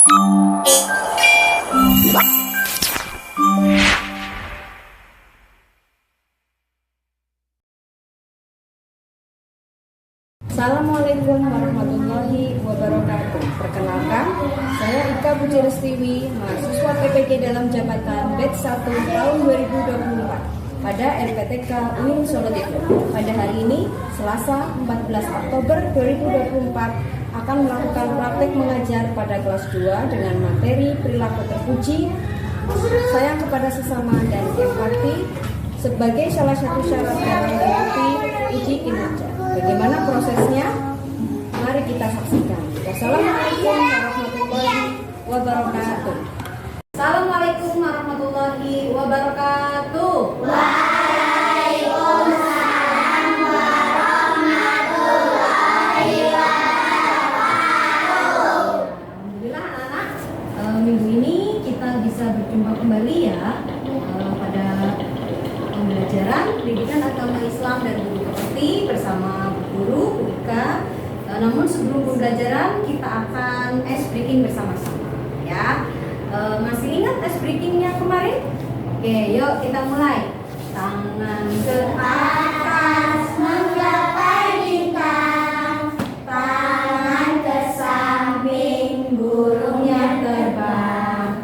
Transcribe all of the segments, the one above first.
Assalamualaikum warahmatullahi wabarakatuh. Perkenalkan, saya Ika Puji Restiwi, mahasiswa PPG dalam jabatan Batch 1 tahun 2024 pada RPTK UIN Solo Depok. Pada hari ini, Selasa 14 Oktober 2024, akan melakukan praktek mengajar pada kelas 2 dengan materi perilaku terpuji, sayang kepada sesama, dan empati sebagai salah satu syarat dalam mengikuti uji kinerja. Bagaimana prosesnya? Mari kita saksikan. Wassalamualaikum warahmatullahi wabarakatuh. Assalamualaikum warahmatullahi wabarakatuh. Waalaikumsalam warahmatullahi wabarakatuh. Alhamdulillah anak-anak, minggu ini kita bisa berjumpa kembali ya pada pembelajaran pendidikan agama Islam dan budi pekerti bersama guru Bu Ika. Namun sebelum pembelajaran kita akan ice breaking bersama-sama ya. Masih ingat ice breakingnya kemarin? Oke, yuk kita mulai. Tangan ke atas menggapai bintang, tangan ke samping burungnya terbang,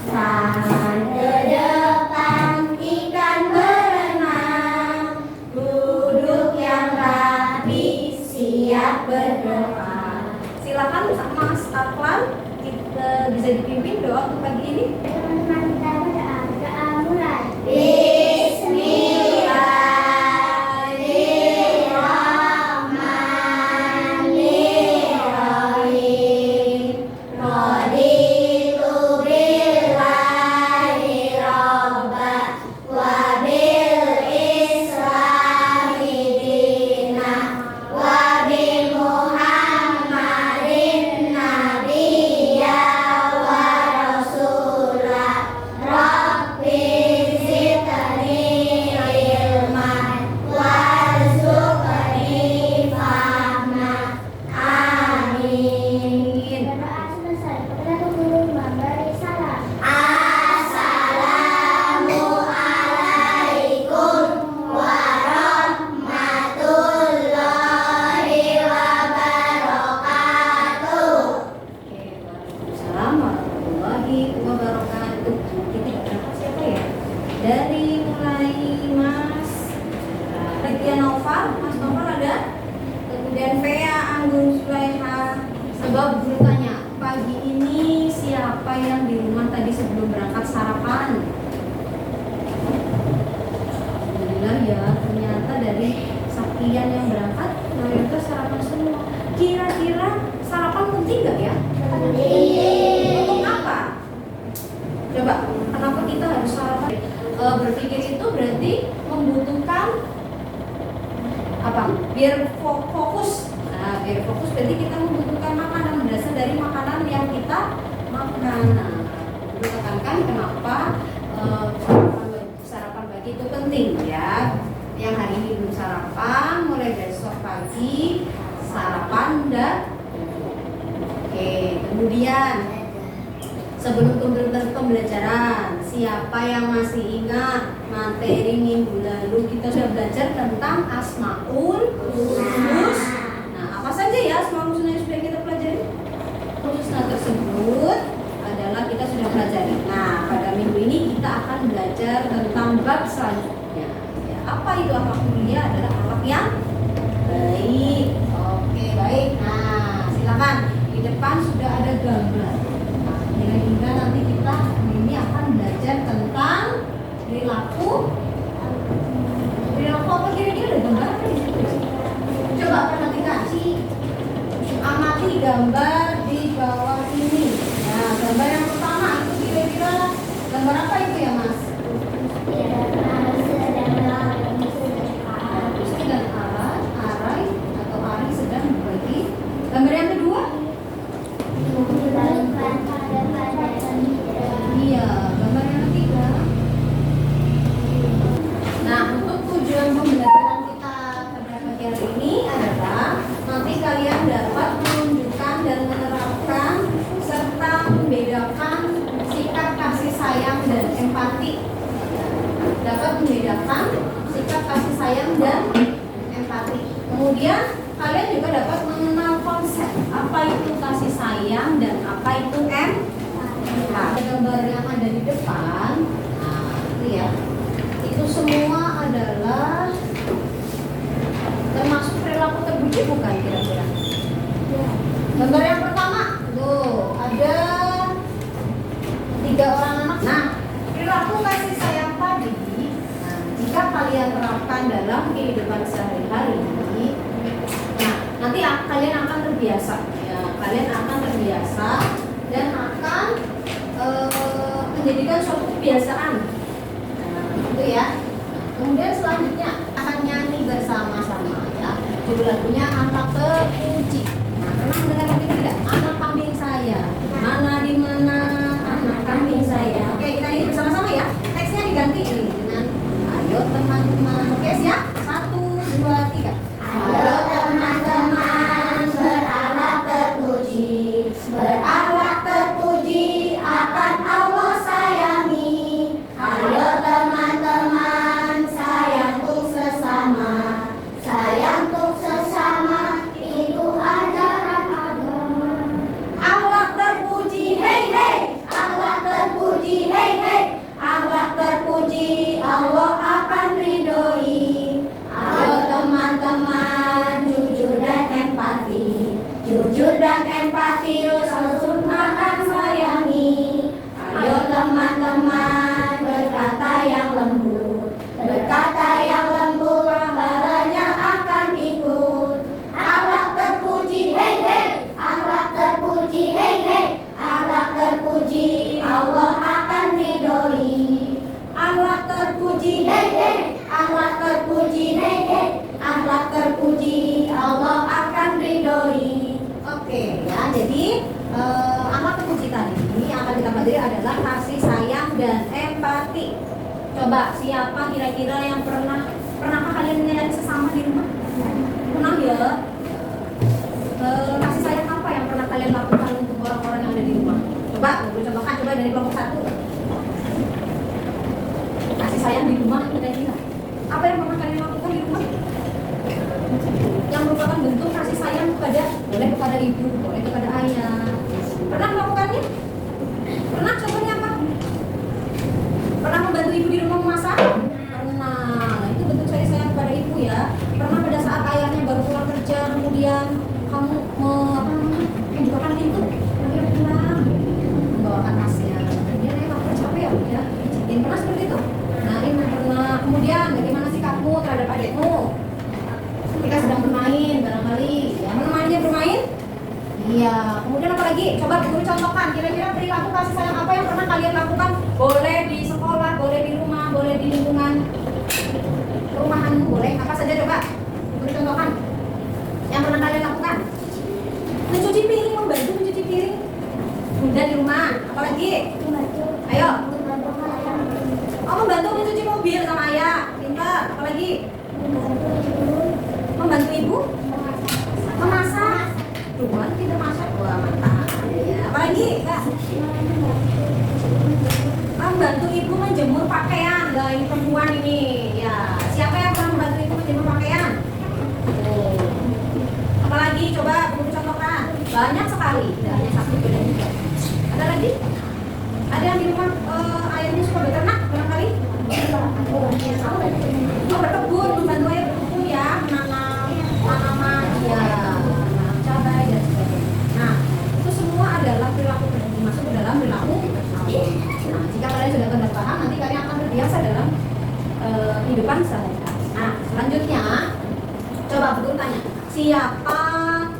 tangan ke depan ikan berenang, duduk yang rapi siap berdoa. Silakan Mas Aklan, kita bisa dipimpin doa untuk pagi ini. Teman-teman kita berdoa mulai. Bismillahirrahmanirrahim. Raditu billahi robba wa bil islami dina wa bi Muhammadin nabiyya wa rasula. Rabbi zidni ilman warzuqni fahma. Amin. Berdoa selesai. Kepada guru memberi salam. Assalamualaikum warahmatullahi wabarakatuh. Waalaikumsalam warahmatullahi wabarakatuh. Kita berapa siapa ya? Dari mulai Mas Retia Nova, Mas Nova ada? Kemudian Vea Anggun Sulaiha. Sebab guru tanya, pagi ini siapa yang di rumah tadi sebelum berangkat sarapan? Alhamdulillah ya, ternyata dari sekian yang berangkat mayoritas sarapan semua. Kira-kira sarapan penting nggak ya? Untuk apa? Coba, kenapa kita harus sarapan? Berpikir itu berarti membutuhkan apa? Biar fokus. Nah, biar fokus berarti kita membutuhkan makanan berasal dari makanan yang kita makan. Nah, perlu tekankan kenapa sarapan pagi itu penting ya. Yang hari ini belum sarapan, mulai besok pagi sarapan dan oke, kemudian sebelum pembelajaran, siapa yang masih ingat materi minggu lalu kita sudah belajar tentang Asmaul Husna. Nah, apa saja ya Asmaul Husna yang sudah kita pelajari? Husna tersebut adalah kita sudah pelajari. Nah, pada minggu ini kita akan belajar tentang bab selanjutnya. Ya, apa itu akhlak mulia? Adalah akhlak yang baik. Oke, baik. Nah, silakan. Di depan sudah ada gambar. Kira-kira nanti kita ini akan belajar tentang perilaku apa kira-kira ada gambar apa di situ? Coba perhatikan amati gambar di bawah ini. Nah, gambar yang pertama itu kira-kira gambar apa itu ya Mas? Gusti dan Arai atau Ari sedang berbagi. Gambar yang kedua? Iya, gambar yang ketiga. Nah, untuk tujuan pembelajaran kita pada pagi hari ini adalah nanti kalian dapat menunjukkan dan menerapkan sayang dan empati. Kemudian kalian juga dapat mengenal konsep apa itu kasih sayang dan apa itu empati. Gambar yang ada di depan, nah itu ya, itu semua adalah termasuk perilaku terpuji bukan kira-kira? Gambar yang pertama, tuh ada 3 orang anak. Nah, perilaku kasih sayang tadi, nah, jika kalian terapkan dalam kehidupan sehari-hari, nah nanti kalian akan terbiasa, ya, kalian akan terbiasa dan akan menjadikan suatu kebiasaan. Nah, itu ya. Kemudian selanjutnya akan nyanyi bersama-sama ya. Judul lagunya Anak Terpuji. Nah, pernah mendengar lagu itu tidak? Anak kambing saya, mana di mana anak kambing saya. Oke, kita nyanyi bersama-sama ya. Teksnya diganti ini dengan ayo teman-teman. Oke, siap? 1, 2, 3. Ayo teman-teman, berakhlak terpuji, berakhlak terpuji akan Allah sayangi. Ayo teman-teman, sayang untuk sesama, sayang untuk sesama, itu ajaran agama. Allah terpuji, hei hei, Allah terpuji, hei hei, Allah terpuji, Allah akan ridhoi. Ayo teman-teman, jujur dan empati, jujur dan empati, selalu akan sayangi. Ayo teman-teman, berkata yang lembut, berkata yang lembut, pahalanya akan ikut. Allah terpuji, hei hei, Allah terpuji, hei hei, Allah terpuji, Allah akan ridhoi. Allah terpuji, hei hei, Allah terpuji, hei hei, Allah terpuji, Allah akan ridhoi. Oke ya, jadi amat terpuji tadi yang akan kita pelajari adalah kasih sayang dan empati. Coba siapa kira-kira yang pernahkah kalian menyayangi sesama di rumah? Pernah ya? Kasih sayang apa yang pernah kalian lakukan untuk orang-orang yang ada di rumah? Coba, gue contohkan coba dari kelompok 1. Kasih sayang di rumah kira-kira apa yang pernah kalian lakukan di rumah? Yang merupakan bentuk kasih sayang boleh kepada ibu, boleh kepada ayah. Pernah melakukannya? Pernah? Contohnya apa? Pernah membantu ibu di rumah memasak? Pernah. Nah, itu bentuk kasih sayang kepada ibu ya. Pernah pada saat ayahnya baru pulang kerja, kemudian kamu membukakan pintu, kemudian pulang, membawakan tasnya. Kemudian emang capek ya, pijitin. Pernah seperti itu? Nah, ini pernah. Kemudian bagaimana sikapmu terhadap adikmu ketika sedang bermain barangkali? Ya, menemaninya bermain? Iya. Kemudian apa lagi? Coba guru contohkan. Kira-kira perilaku kasih sayang apa yang pernah kalian lakukan? Boleh di sekolah, boleh di rumah, boleh di lingkungan perumahanmu, boleh. Apa saja coba? Guru contohkan. Yang pernah kalian lakukan? Mencuci piring, membantu mencuci piring. Bunda di rumah. Apa lagi? Ayo. Oh, membantu mencuci mobil sama ayah. Pintar. Apa lagi? Membantu ibu memasak. Tuhan kita masak. Wah, mantap ya. Apalagi Kak? Membantu ibu menjemur pakaian. Nah, ini perempuan ini ya. Siapa yang pernah membantu ibu menjemur pakaian? Oh. Apalagi coba ibu contohkan. Banyak sekali, tidak hanya satu beda juga. Ada lagi? Ada yang di rumah ayahnya suka beternak barangkali? Oh, berkebun, membantu ayah berkebun ya, menanam tanaman, ya, menanam cabai dan sebagainya. Nah, itu semua adalah perilaku masuk ke dalam perilaku. Nah, jika kalian sudah benar paham, nanti kalian akan terbiasa dalam kehidupan sehari-hari. Nah, selanjutnya, coba betul tanya, siapa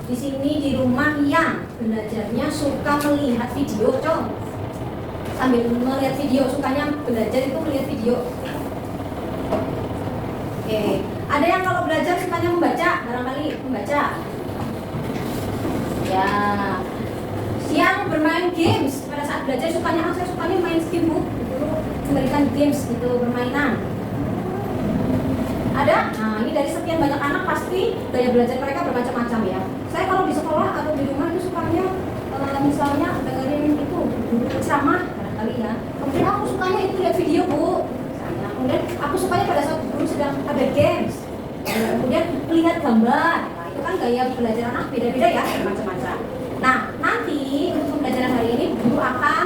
di sini di rumah yang belajarnya suka melihat video, coba? Sambil melihat video, sukanya belajar itu melihat video. Oke, ada yang kalau belajar sukanya membaca, barangkali membaca. Ya, yang bermain games pada saat belajar sukanya, saya sukanya main game bu, memberikan games gitu, permainan. Ada? Nah, ini dari sekian banyak anak pasti gaya belajar mereka bermacam-macam ya. Saya kalau di sekolah atau di rumah itu sukanya misalnya dengerin itu guru ceramah barangkali ya. Kemudian aku sukanya itu lihat video bu. Kemudian aku sukanya pada saat guru sedang ada games. Kemudian melihat gambar. Nah, itu kan gaya belajar anak beda-beda ya, macam-macam. Nah, nanti untuk pembelajaran hari ini guru akan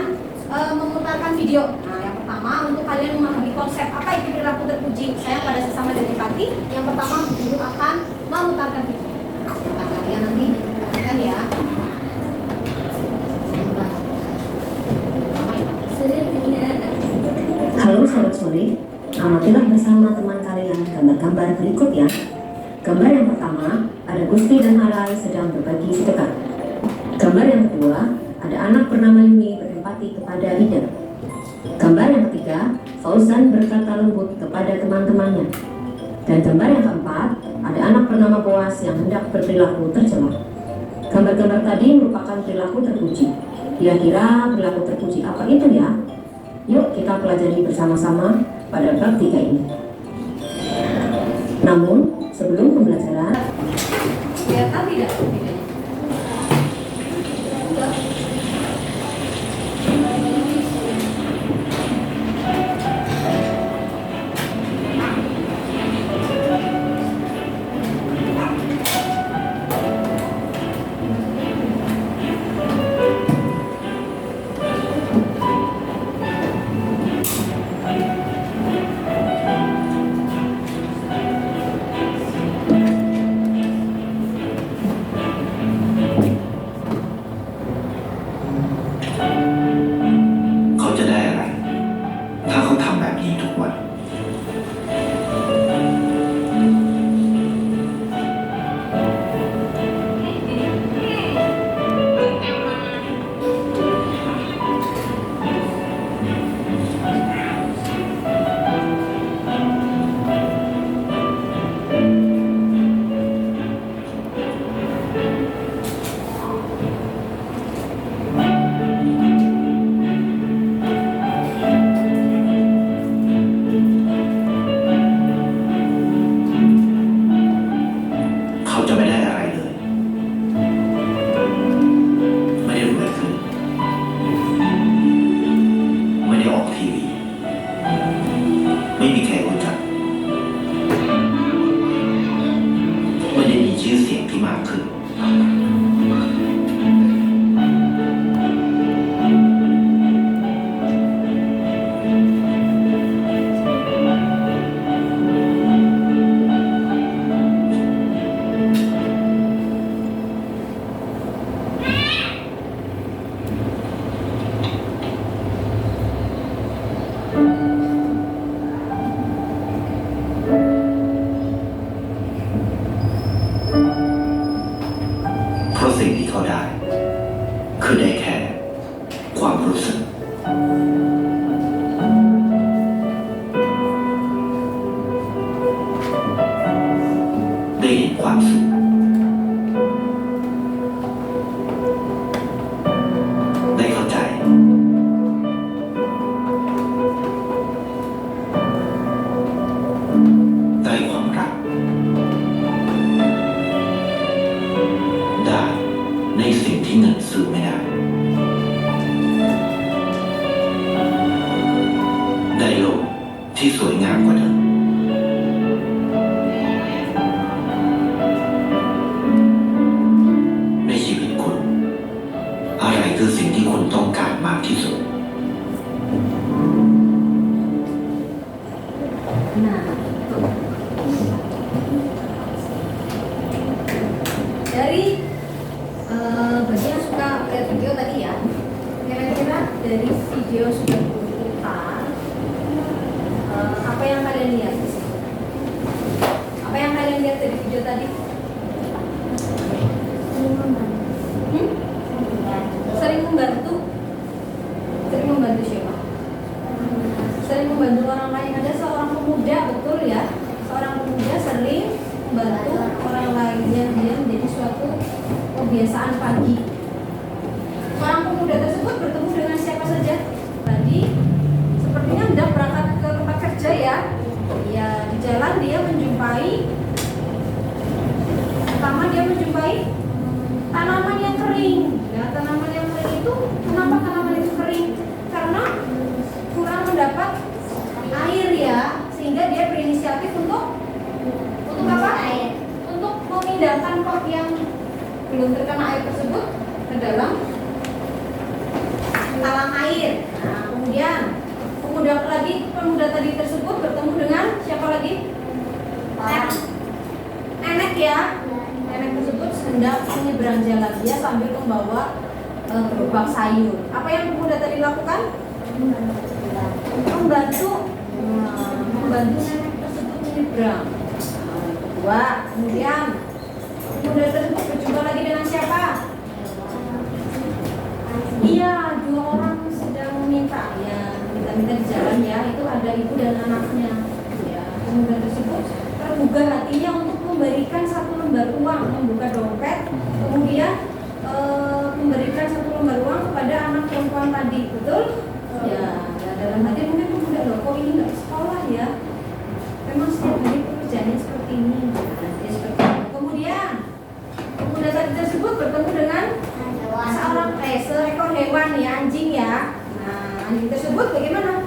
memutarkan video. Nah, yang pertama untuk kalian memahami konsep apa itu perilaku terpuji sayang pada sesama dan empati. Yang pertama guru akan memutarkan video. Nah, kalian nanti kan ya. Halo selamat sore, amatilah bersama teman kalian gambar-gambar berikut ya. Gambar yang pertama, ada Gusti dan Alai sedang berbagi sedekah. Gambar yang kedua, ada anak bernama Yuni berempati kepada Ida. Gambar yang ketiga, Fauzan berkata lembut kepada teman-temannya. Dan gambar yang keempat, ada anak bernama Boas yang hendak berperilaku tercela. Gambar-gambar tadi merupakan perilaku terpuji. Kira-kira perilaku terpuji apa itu ya? Yuk kita pelajari bersama-sama pada bab 3 ini. Namun, sebelum pembelajaran, Kelihatan tidak videonya? Dari bagi yang suka lihat video tadi ya, kira-kira dari video sudah diputar, apa yang kalian lihat di sini? Apa yang kalian lihat dari video tadi? Sering membantu. Sering membantu siapa? Sering membantu orang lain. Ada seorang pemuda, betul ya? Seorang pemuda sering membantu orang lain yang dia menjadi suatu kebiasaan pagi. Orang pemuda tersebut bertemu dengan siapa saja? Tadi sepertinya hendak berangkat ke tempat kerja ya. Ya, di jalan dia menjumpai, pertama dia menjumpai tanaman yang kering. Ya, tanaman yang kering itu, kenapa tanaman itu kering? Karena kurang mendapat air ya, sehingga dia berinisiatif untuk apa? talang air. Nah, kemudian pemuda tadi tersebut bertemu dengan siapa lagi? Nenek ya. Nenek tersebut hendak menyeberang jalan, dia sambil membawa gerobak sayur. Apa yang pemuda tadi lakukan? Membantu nenek tersebut menyeberang. Kedua, kemudian pemuda tersebut berjumpa lagi dengan siapa? Iya, 2 orang sedang minta di jalan ya. Itu ada ibu dan anaknya. Ya, pemuda tersebut tergugah hatinya untuk memberikan 1 lembar uang, membuka dompet, kemudian memberikan 1 lembar uang kepada anak perempuan tadi, betul? Ya, dalam hati mungkin pemuda loh, kok ini nggak sekolah ya? Memang setiap hari pekerjaannya seperti ini. Dia seperti itu. Kemudian pemuda tadi tersebut bertemu dengan seekor hewan ya, anjing ya. Nah, anjing tersebut bagaimana?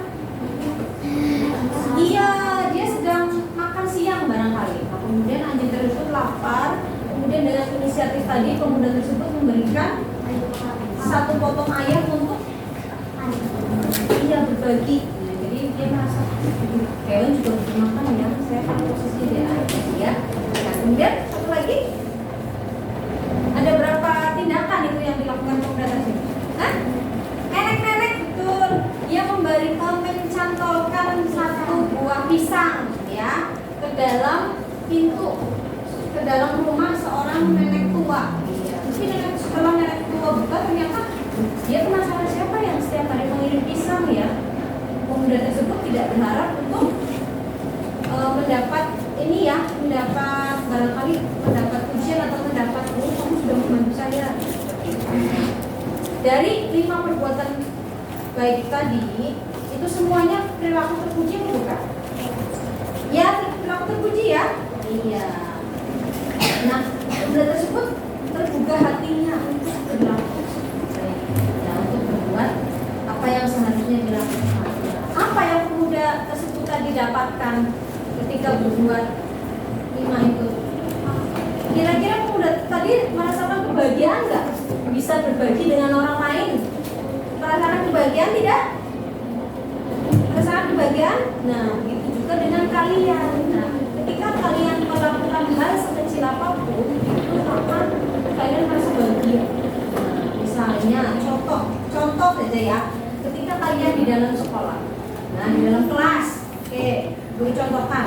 Iya, dia sedang makan siang barangkali. Nah, kemudian anjing tersebut lapar. Kemudian dengan inisiatif tadi pemuda tersebut memberikan 1 potong ayam untuk berbagi. Nah, jadi dia merasa hewan juga butuh makan ya. Saya pada posisi dia ya. Nah, kemudian satu lagi, ada berapa tindakan itu yang dilakukan pemuda tersebut? Hah? Nenek betul. Dia mencantolkan 1 buah pisang ya ke dalam pintu, ke dalam rumah seorang nenek tua. Tapi setelah nenek tua buka, ternyata dia penasaran siapa yang setiap hari mengirim pisang ya. Pemuda tersebut tidak berharap untuk mendapat barangkali mendapat pujian atau mendapat kamu sudah membantu saya. Dari 5 perbuatan baik tadi itu semuanya perilaku terpuji bukan? Ya, perilaku terpuji ya. Iya. Nah, pemuda tersebut tergugah hatinya untuk berlaku ya, untuk berbuat apa yang seharusnya dilakukan. Apa yang pemuda tersebut tadi dapatkan ketika berbuat 5 itu? Kira-kira pemuda tadi merasakan kebahagiaan nggak? Bisa berbagi dengan orang lain? Merasakan kebahagiaan tidak? Merasakan kebahagiaan? Nah, begitu juga dengan kalian. Nah, ketika kalian melakukan hal sekecil apapun, itu akan kalian merasa bahagia. Nah, misalnya contoh saja ya, ketika kalian di dalam sekolah, nah di dalam kelas, oke, gue contohkan.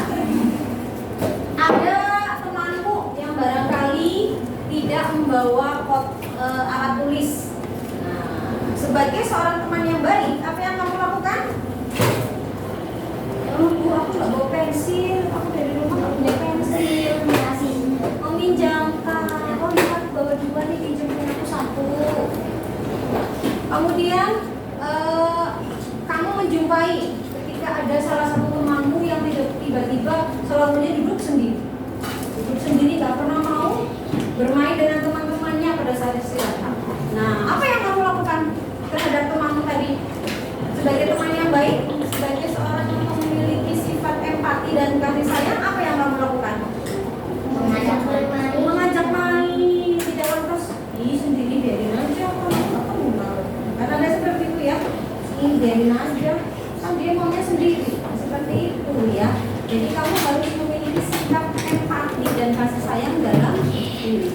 Ada temanmu yang barangkali tidak membawa alat tulis. Nah, sebagai seorang teman yang baik, apa yang kamu lakukan? Bu, aku nggak bawa pensil, aku dari rumah nggak punya pensil. Meminjamkan, oh iya aku bawa 2 nih, pinjamin aku 1. Kemudian kamu menjumpai ketika ada salah satu temanmu yang tiba-tiba selalunya duduk sendiri, nggak pernah mau bermain dengan teman-temannya pada saat istirahat. Nah, apa yang kamu lakukan terhadap temanmu tadi? Sebagai teman yang baik, sebagai seorang yang memiliki sifat empati dan kasih sayang, apa yang kamu lakukan? Mengajak main, tidak lantas sendiri biarin aja, kamu kan ada seperti itu ya, biarin aja, kan dia maunya sendiri, seperti itu ya. Jadi kamu harus memiliki sikap empati dan kasih sayang dalam diri.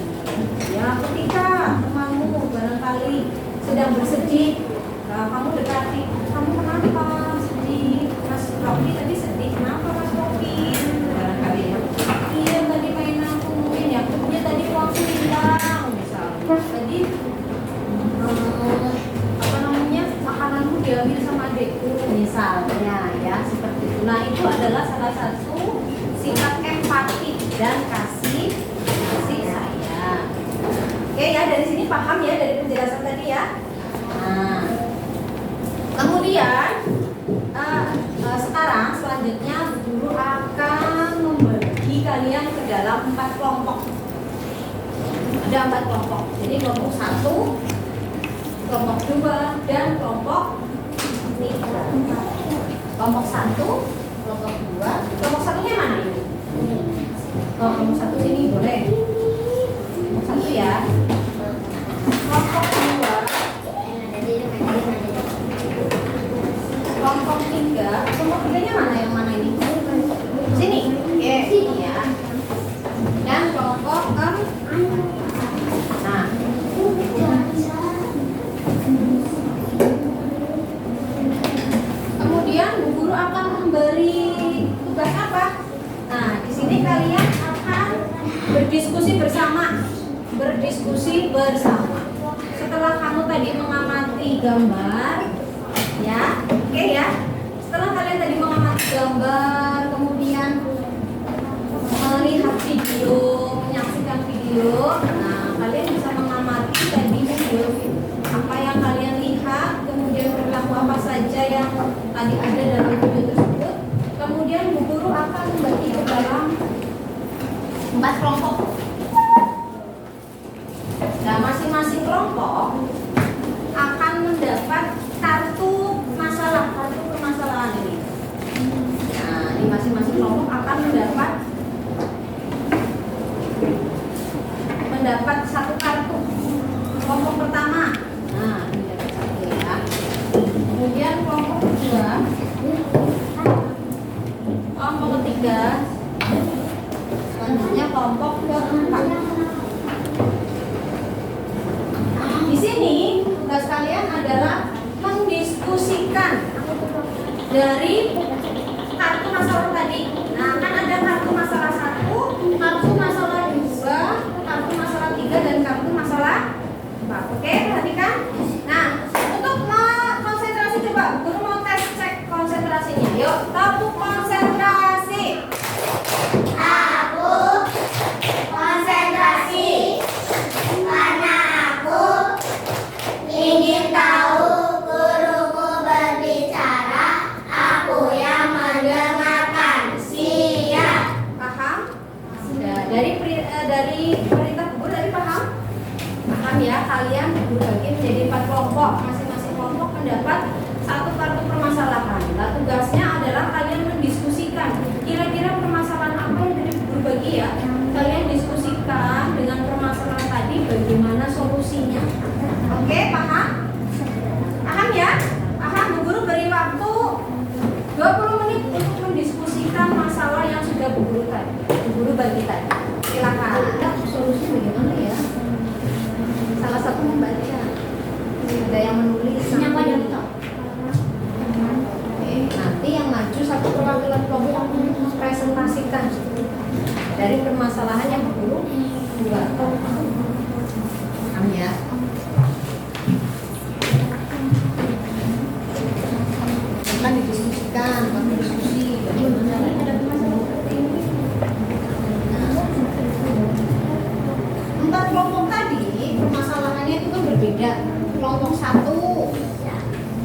Ya, ketika temanmu barangkali sedang bersedih, kamu dekati, kamu kenapa sedih? Mas Robi tadi sedih, kenapa Mas Robi? Barangkali ya, iya tadi main aku mungkin ya, punya tadi uang hilang misalnya. Tadi makananmu diambil sama adekku misalnya ya, seperti itu. Nah, itu adalah salah satu sikap empati dan kasih sayang. Oke ya, dari sini paham ya dari penjelasan tadi ya. Nah, kemudian sekarang selanjutnya guru akan membagi kalian ke dalam 4 kelompok. Ada 4 kelompok. Jadi kelompok 1, kelompok 2, dan kelompok 3. Kelompok 1, kelompok 2, kelompok 1-nya mana? Oh, kelompok 1 sini boleh. Kelompok 1 ya. Kelompok 2. 3. Kelompok 3-nya mana? Yang mana ini? Sini. Oke, sini ya. Dan kelompok nah, kemudian Bu Guru akan memberi tugas apa? Nah, di sini kalian akan berdiskusi bersama. Setelah kamu tadi mengamati gambar, ya, oke ya. Setelah kalian tadi mengamati gambar, kemudian melihat video, menyaksikan video, nah kalian bisa mengamati tadi video apa yang kalian lihat, kemudian perilaku apa saja yang tadi ada dalam video tersebut. Kemudian Bu Guru akan membagi ke dalam 4 kelompok. Nah, masing-masing kelompok akan mendapat kartu permasalahan ini. Nah, di masing-masing kelompok akan mendapat 1 kartu. Kelompok pertama, nah ini dapat 1 ya. Kemudian kelompok kedua, kelompok ketiga, selanjutnya kelompok keempat. Di sini tugas kalian adalah mendiskusikan dari kartu masalah tadi. Nah, kan ada kartu masalah 1, kartu masalah 2, kartu masalah 3, dan kartu masalah 4. Oke, perhatikan. Nah, untuk konsentrasi coba, Guru mau tes cek konsentrasinya. Yuk, tabuk konsentrasi. Aku konsentrasi karena aku ingin tahu guruku berbicara, aku yang mendengarkan. Siap. Paham? Nah, dari perintah guru dari paham ya. Kalian dibagi menjadi 4 kelompok. Masing-masing kelompok mendapat 1 kartu permasalahan. Nah, tugasnya adalah kalian mendiskusikan kira-kira permasalahan apa yang tadi guru bagi ya. Kalian diskusikan dengan permasalahan tadi bagaimana solusinya. Oke, paham? Paham ya? Paham? Bu Guru beri waktu 20 menit untuk mendiskusikan masalah yang sudah Bu Guru bagi tadi. Silakan. Solusinya bagaimana ya? Salah satu membaca, ada yang menulis. Oke, nanti yang maju 1 perwakilan kelompok presentasikan dari permasalahan yang Bu Guru buat. Paham ya? Akan didiskusikan, diskusi bagaimana ada permasalahan seperti ini. Nah, 4 kelompok tadi permasalahannya itu kan berbeda. Kelompok 1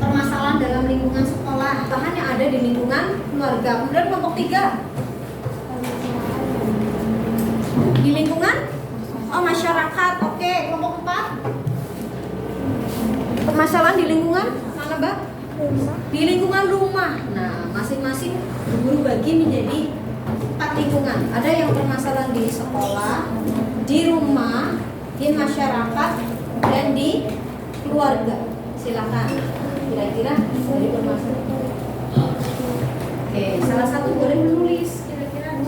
permasalahan dalam lingkungan sekolah, bahan yang ada di lingkungan keluarga. Kemudian kelompok 3 di lingkungan masyarakat. Oke, kelompok 4 permasalahan di lingkungan mana, Mbak? Di lingkungan rumah. Nah, masing-masing guru bagi menjadi 4 lingkungan. Ada yang permasalahan di sekolah, di rumah, di masyarakat, dan di keluarga. Silakan. Kira-kira dari permasalahan. Oke, salah satu boleh menulis kira-kira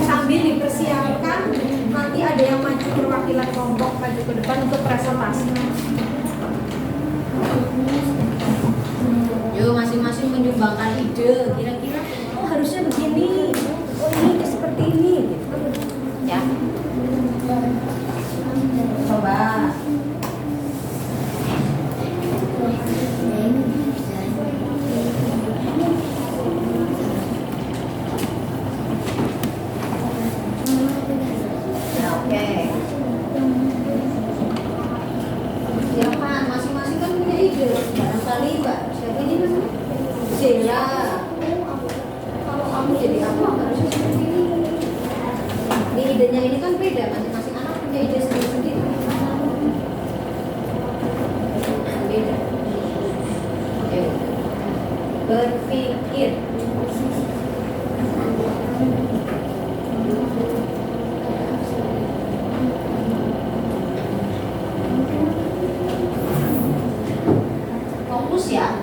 sambil dipersiapkan. Nanti ada yang maju perwakilan kelompok maju ke depan untuk presentasi. Yuk, masing-masing menyumbangkan ide. Kira-kira, oh harusnya begini, oh ini seperti ini, gitu. Ya. Coba. Ya, oke. Silakan, masing-masing kan punya ide. Barangkali Mbak, siapa ini namanya? Zela. Kalau kamu jadi apa harusnya seperti ini. Ini idenya ini kan beda, masing-masing anak punya ide sendiri-sendiri. Beda. Oke. Berpikir. Fokus ya.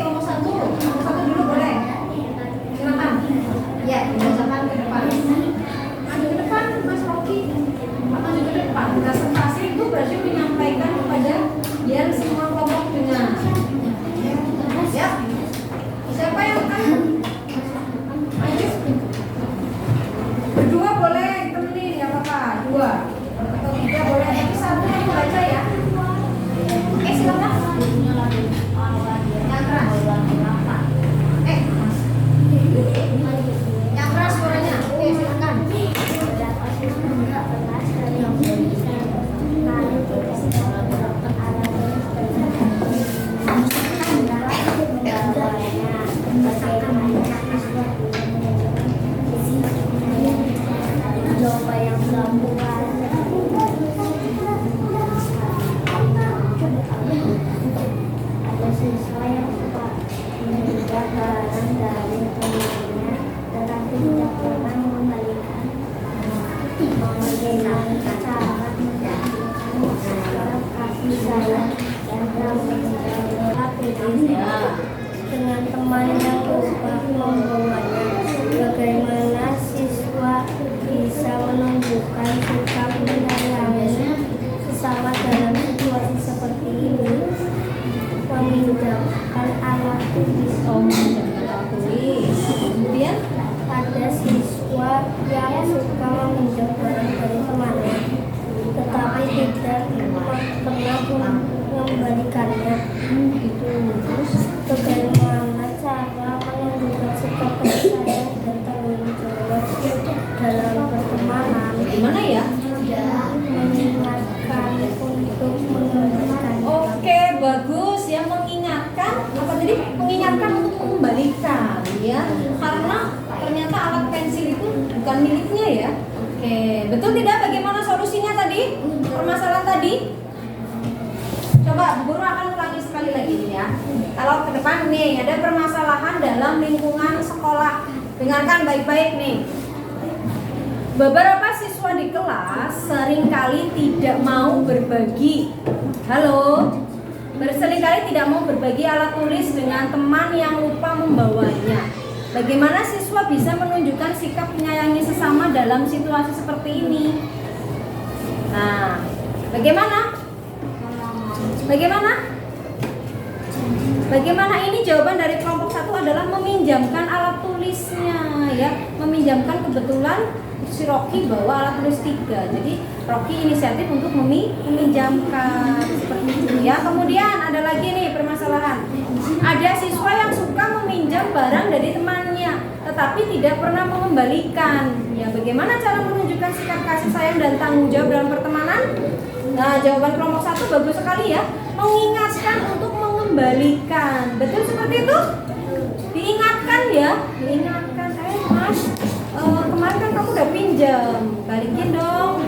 kelompok satu dulu boleh. Silakan. Ya, dibacakan ke depan. Maju ke depan, Mas Rocky. Maju ke depan. Presentasi itu berarti menyampaikan kepada biar semua kelompok dengar. Ya. Siapa yang akan maju? Berdua boleh ditemenin ya Bapak. Dua atau tiga boleh. Tapi satu yang baca ya. Oke, silakan. Yang keras. Yang keras suaranya. Oke, silakan. Lomba yang ada siswa yang suka menjaga barang dari temannya tetapi tidak pernah mengembalikan. Bagaimana cara mendapatkan kasih sayang dan menjaga dengan teman yang lupa membawanya? Bagaimana siswa bisa menunjukkan sikap menyayangi sesama dalam situasi seperti ini? Meminjamkan alat tulis. Kemudian Ada siswa yang suka meminjam barang dari temannya tetapi tidak pernah mengembalikannya. terus Bagaimana cara menunjukkan sikap kasih sayang dan tanggung jawab dalam pertemanan? gimana ya? Mengingatkan untuk mengembalikan. Oke, bagus ya, mengingatkan apa tadi? Mengingatkan untuk mengembalikan ya. Karena ternyata alat pensil itu bukan miliknya ya. Oke, betul tidak? Bagaimana solusinya tadi? Permasalahan tadi? Coba Bu Guru akan ulangi sekali lagi ya. Kalau ke depan nih ada permasalahan dalam lingkungan sekolah. Dengarkan baik-baik nih. Beberapa siswa di kelas seringkali tidak mau berbagi. Halo? Seringkali tidak mau berbagi alat tulis dengan teman yang lupa membawanya. Bagaimana siswa bisa menunjukkan sikap menyayangi sesama dalam situasi seperti ini? Nah, bagaimana? Bagaimana ini jawaban dari kelompok satu adalah meminjamkan alat tulisnya ya. Meminjamkan, kebetulan si Rocky bawa alat tulis 3. Jadi Rocky inisiatif untuk meminjamkan seperti itu ya. Kemudian ada lagi nih permasalahan. Ada siswa yang suka meminjam barang dari temannya tetapi tidak pernah mengembalikan. Ya, bagaimana cara menunjukkan sikap kasih sayang dan tanggung jawab dalam pertemanan? Nah, jawaban kelompok satu bagus sekali ya. Mengingatkan untuk mengembalikan. Betul seperti itu? Diingatkan ya. Diingatkan. Mas, kemarin kan kamu udah pinjam. Balikin dong.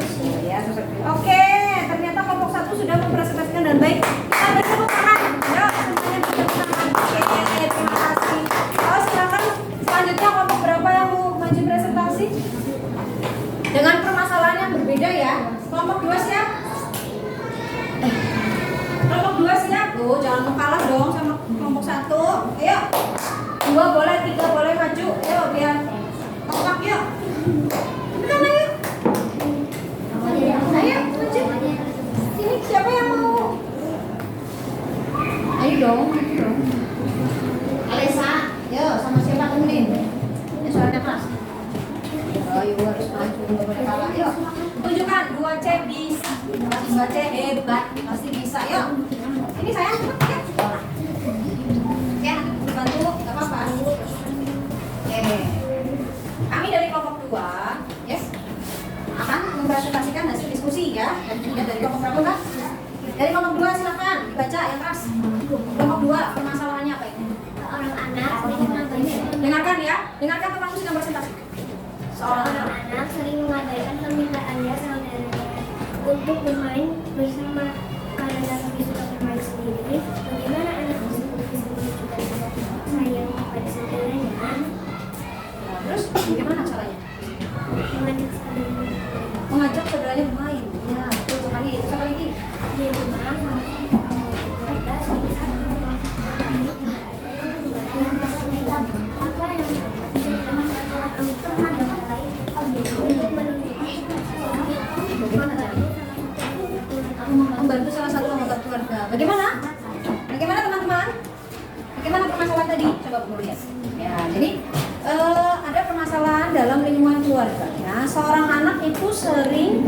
Ya, seperti itu. Oke, ternyata kelompok satu sudah mempresentasikan dan baik. Kita beri tepuk tangan. Yuk, semuanya bertepuk tangan. Oke, terima kasih. Oh, silakan selanjutnya kelompok berapa yang mau maju presentasi? Dengan permasalahan yang berbeda ya. Kelompok 2 siap? Kelompok 2 siap? Tuh, jangan kalah dong sama kelompok 1. Ayo. 2 boleh, 3 boleh maju. Ayo biar kompak yuk. Cepetan ayo. Ayo maju. Sini siapa yang mau? Ayo dong, ayo dong. Alesa, yuk sama siapa temenin? Ini suaranya keras. Ayo harus maju, nggak boleh kalah. Yuk. Tunjukkan 2C bisa. 2C hebat, pasti bisa. Yuk. Ini sayang cepet ya. Ya, bantu, nggak apa-apa. Oke. Kami dari kelompok 2, yes, akan mempresentasikan hasil diskusi ya. Dan juga dari kelompok berapa Kak? Dari kelompok 2 silakan dibaca yang keras. Kelompok 2 permasalahannya apa ini? Seorang anak sering mengabaikan Dengarkan ya, dengarkan tentang musik yang presentasi. Seorang anak sering mengabaikan permintaannya saudaranya untuk bermain bersama karena lebih suka bermain sendiri. Bagaimana anak tersebut bisa menunjukkan sikap sayang kepada saudaranya? Nah, terus bagaimana caranya? Mengajak saudaranya bermain. Ya, betul sekali. Sekali lagi. Di rumah, kita bisa membantu salah satu anggota keluarga. Bagaimana? Bagaimana teman-teman? Bagaimana permasalahan tadi? Coba Bu lihat. Ya, jadi ada permasalahan dalam lingkungan keluarga. Ya, seorang anak itu sering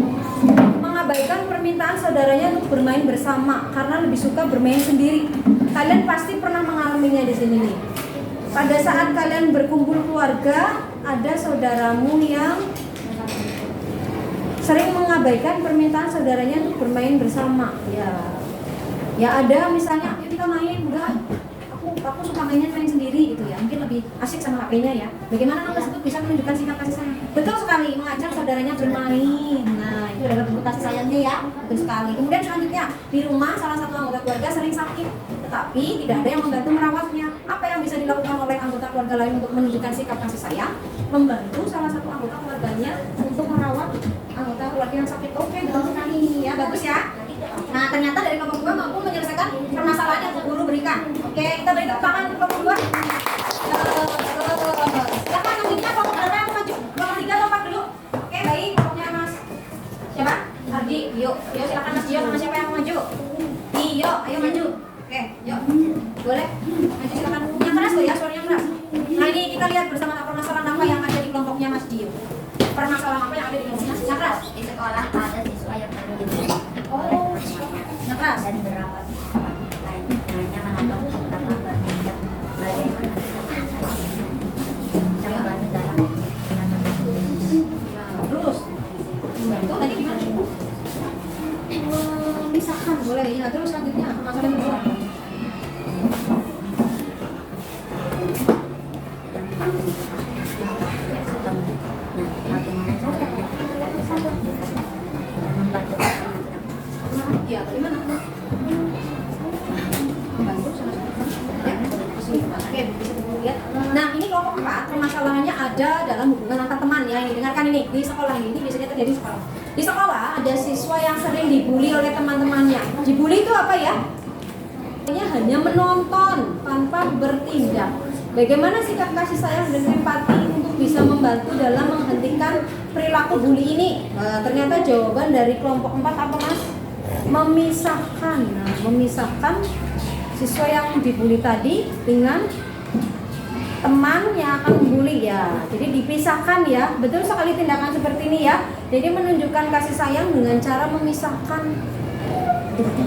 mengabaikan permintaan saudaranya untuk bermain bersama karena lebih suka bermain sendiri. Kalian pasti pernah mengalaminya di sini nih. Pada saat kalian berkumpul keluarga, ada saudaramu yang sering mengabaikan permintaan saudaranya untuk bermain bersama. Ya ada misalnya, yuk kita main, udah aku suka main sendiri gitu ya, mungkin lebih asik sama HP-nya ya. Bagaimana anak tersebut bisa menunjukkan sikap kasih sayang? Betul sekali, mengajak saudaranya bermain. Nah, itu adalah bentuk kasih sayangnya ya, betul sekali. Kemudian selanjutnya, di rumah salah satu anggota keluarga sering sakit, tetapi tidak ada yang membantu merawatnya. Apa yang bisa dilakukan oleh anggota keluarga lain untuk menunjukkan sikap kasih sayang? Membantu salah satu anggota keluarganya untuk merawat anggota keluarga yang sakit. Oke, betul sekali ya, bagus ya. Nah, ternyata dari kelompok 2 mampu menyelesaikan permasalahan yang guru berikan. Oke, kita beri tepuk tangan untuk kelompok 2. Silakan selanjutnya kelompok berapa yang mau maju? Kelompok 3 lompat dulu. Oke, baik, kelompoknya Mas siapa? Ardi, yuk silakan Mas Dio sama siapa yang mau maju? Dio, ayo maju. Oke, yuk. Boleh? Maju silakan. Yang keras tuh ya, suaranya keras. Nah, ini kita lihat bersama permasalahan apa yang ada di kelompoknya Mas Dio. Permasalahan apa yang ada di kelompoknya? Yang keras. Di sekolah ada siswa yang terjadi Yang keras. dan beberapa lainnya menonton beberapa bertindak bagaimana cara bantu dalam Terus membantu tadi gimana? Memisahkan boleh ya. Terus selanjutnya permasalahan kedua. Ya, bagaimana? Membantu sama-sama. Ya, oke, bisa dilihat. Nah, ini kelompok 4 permasalahannya ada dalam hubungan antar teman ya. Ini dengarkan ini di sekolah ini biasanya terjadi di sekolah. Di sekolah ada siswa yang sering dibully oleh teman-temannya. Dibully itu apa ya? Hanya menonton tanpa bertindak. Bagaimana sikap kasih sayang dan empati untuk bisa membantu dalam menghentikan perilaku bully ini? Nah, ternyata jawaban dari kelompok 4 apa Mas? Memisahkan. Nah, memisahkan siswa yang dibully tadi dengan teman yang akan membuli ya. Jadi dipisahkan ya. Betul sekali tindakan seperti ini ya. Jadi menunjukkan kasih sayang dengan cara memisahkan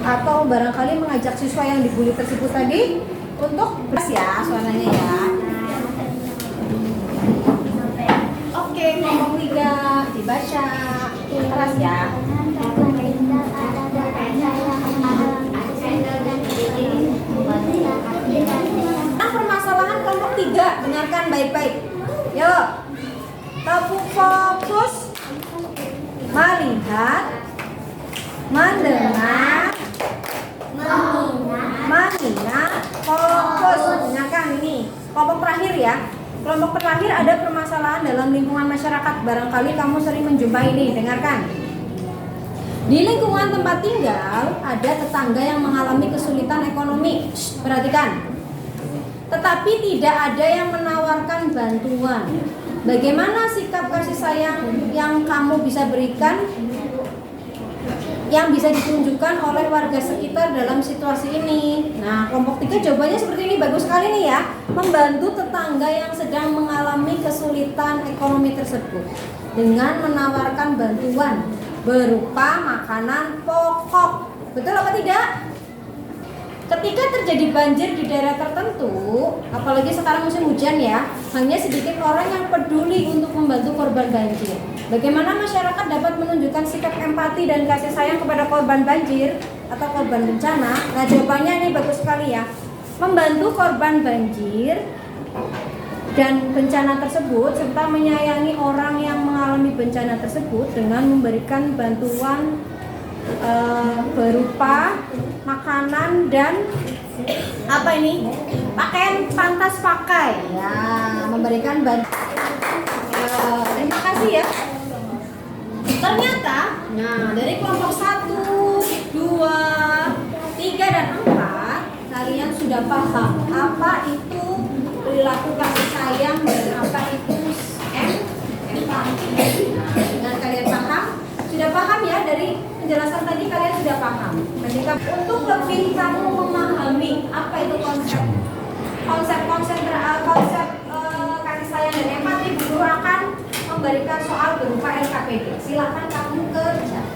atau barangkali mengajak siswa yang dibully tersebut tadi untuk keras ya suaranya ya. Oke, kelompok 3 dibaca keras ya. Nah, permasalahan kelompok 3, dengarkan baik-baik. Yuk, tepuk fokus, melihat, mendengar, mengingat, fokus. Dengarkan ini, kelompok terakhir ya. Kelompok terakhir ada permasalahan dalam lingkungan masyarakat. Barangkali kamu sering menjumpai ini, dengarkan. Di lingkungan tempat tinggal, ada tetangga yang mengalami kesulitan ekonomi. Perhatikan. Tetapi tidak ada yang menawarkan bantuan. Bagaimana sikap kasih sayang yang kamu bisa berikan, yang bisa ditunjukkan oleh warga sekitar dalam situasi ini? Nah, kelompok 3 jawabannya seperti ini, bagus sekali nih ya. Membantu tetangga yang sedang mengalami kesulitan ekonomi tersebut dengan menawarkan bantuan berupa makanan pokok. Betul apa tidak? Ketika terjadi banjir di daerah tertentu, apalagi sekarang musim hujan ya, hanya sedikit orang yang peduli untuk membantu korban banjir. Bagaimana masyarakat dapat menunjukkan sikap empati dan kasih sayang kepada korban banjir atau korban bencana? Nah, jawabannya ini bagus sekali ya. Membantu korban banjir dan bencana tersebut serta menyayangi orang yang mengalami bencana tersebut dengan memberikan bantuan berupa makanan dan apa ini? Pakaian pantas pakai. Ya, memberikan bantuan. Terima kasih ya. Ternyata, nah dari kelompok 1, 2, 3 dan 4 kalian sudah paham apa itu perilaku kasih sayang dan apa itu empati. Nah, dengan kalian sudah paham ya dari penjelasan tadi kalian sudah paham. Jadi untuk lebih kamu memahami apa itu konsep kasih sayang dan empati, guru akan memberikan soal berupa LKPD. Silakan kamu kerjakan.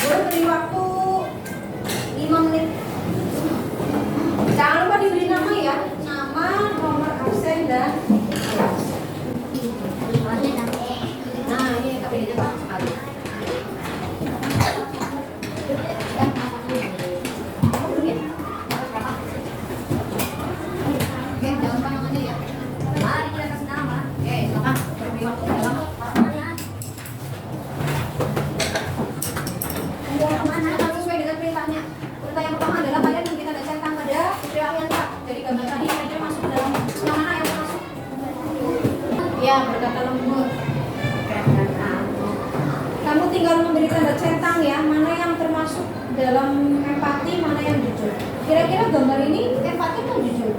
Guru beri waktu 5 menit. Jangan lupa diberi nama ya, nama, nomor absen dan kelas. Nah ini LKPD-nya Pak sekali. Ya, berkata lembut. Kamu tinggal memberi tanda centang ya, mana yang termasuk dalam empati, mana yang jujur. Kira-kira gambar ini empati atau jujur?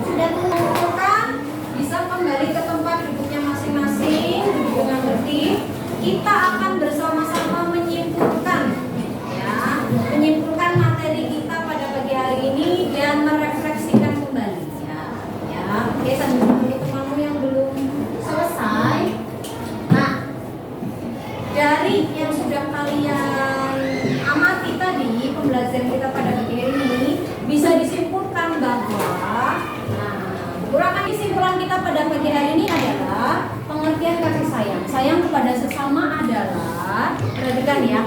Sudah menentukan, bisa kembali ke tempat duduknya masing-masing, duduk dengan tertib. Kita akan bersama-sama menyimpulkan, ya, menyimpulkan materi kita pada pagi hari ini dan merefleksikan kembali. Ya, oke, sambil menunggu temanmu yang belum selesai. Nah, dari yang sudah kalian amati tadi, pembelajaran kita pada pagi hari ini bisa disimpulkan bahwa, kurangkan kesimpulan kita pada pagi hari ini adalah pengertian kasih sayang. Sayang kepada sesama adalah, perhatikan ya,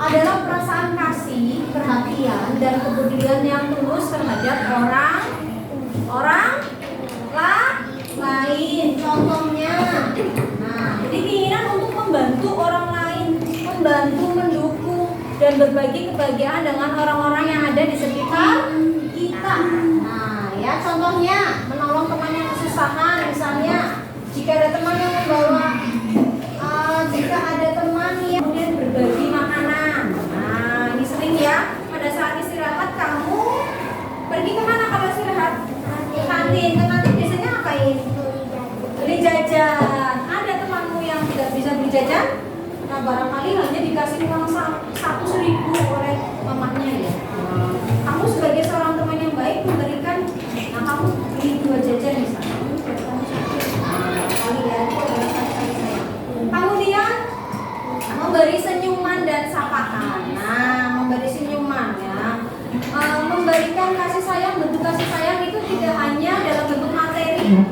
adalah perasaan kasih, perhatian, dan kepedulian yang tulus terhadap orang lain. Contohnya, nah, jadi keinginan untuk membantu orang lain, membantu, mendukung, dan berbagi kebahagiaan dengan orang-orang yang ada di sekitar kita. Nah, ya contohnya menolong teman yang kesusahan, misalnya jika ada teman yang membawa, jika ada teman yang kemudian berbagi makanan. Nah, ini sering ya. Pada saat istirahat kamu pergi kemana kalau istirahat? Kantin. Ke kantin biasanya ngapain? Beli jajan. Ada temanmu yang tidak bisa beli jajan? Nah, barangkali hanya dikasih uang 100.000 oleh mamanya ya. Kamu sebagai seorang teman yang baik memberikan, nah kamu beli 2 jajan misalnya. Kemudian memberi senyuman dan sapaan. Nah, memberi senyuman ya. Memberikan kasih sayang, bentuk kasih sayang itu tidak hanya dalam bentuk materi,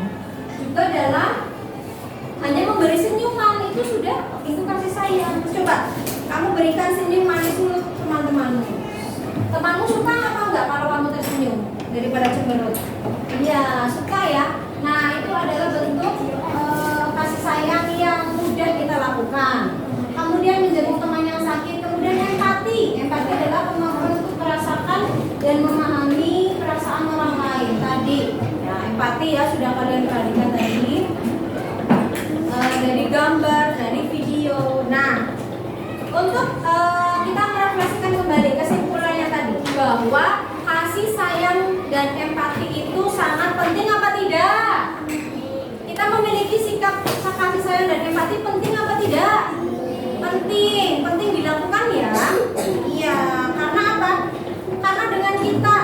juga dalam hanya memberi senyuman itu sudah itu kasih sayang. Coba kamu berikan senyum manis dulu teman-temanmu. Temanmu suka apa enggak kalau kamu tersenyum daripada cemberut? Iya, suka ya. Nah, itu adalah bentuk kasih sayang yang mudah kita lakukan. Kemudian menjenguk teman yang sakit. Kemudian empati. Empati adalah kemampuan untuk merasakan dan memahami perasaan orang lain. Tadi, ya, empati ya sudah kalian perhatikan tadi. Dari gambar, dari video. Nah, untuk kita merefleksikan kembali kesimpulannya tadi bahwa kasih sayang dan empati itu sangat penting apa tidak? Kita memiliki sikap kasih sayang dan empati penting apa tidak? Penting dilakukan ya. Iya, karena apa? Karena dengan kita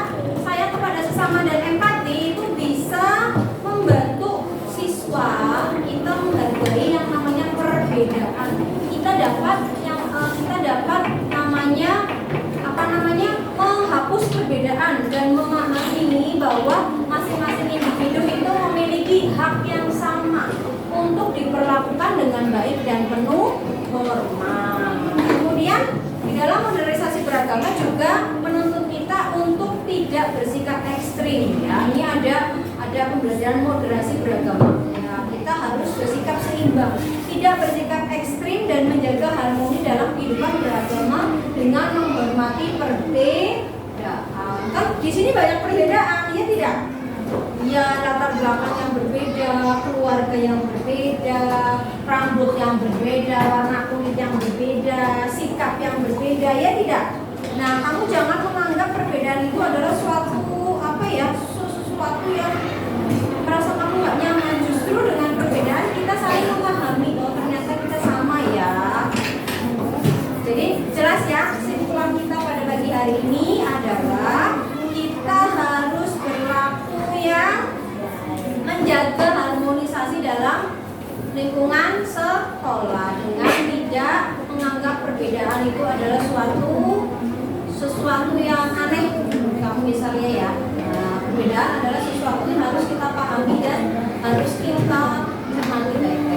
sayang kepada sesama dan empati itu bisa membantu siswa kita menghargai yang namanya perbedaan. Kita dapat menghapus perbedaan dan memahami bahwa masing-masing individu itu memiliki hak yang sama untuk diperlakukan dengan baik dan penuh hormat. Kemudian di dalam modernisasi beragama juga menuntut kita untuk tidak bersikap ekstrim ya. Ini ada pembelajaran moderasi beragama. Ya, kita harus bersikap seimbang, tidak bersikap ekstrim dan menjaga harmoni dalam kehidupan beragama dengan menghormati perbedaan. Kan di sini banyak perbedaan, ya tidak? Ya, latar belakang yang berbeda, keluarga yang berbeda, rambut yang berbeda, warna kulit yang berbeda, sikap yang berbeda, ya tidak? Nah, kamu jangan menganggap perbedaan itu adalah sesuatu yang merasa kamu nggak nyaman. Justru dengan perbedaan kita saling memahami bahwa ternyata kita sama ya. Jadi jelas ya kesimpulan kita menjaga harmonisasi dalam lingkungan sekolah dengan tidak menganggap perbedaan itu adalah sesuatu yang aneh. Kamu misalnya ya, perbedaan adalah sesuatu yang harus kita pahami dan harus kita cermati baik-baik.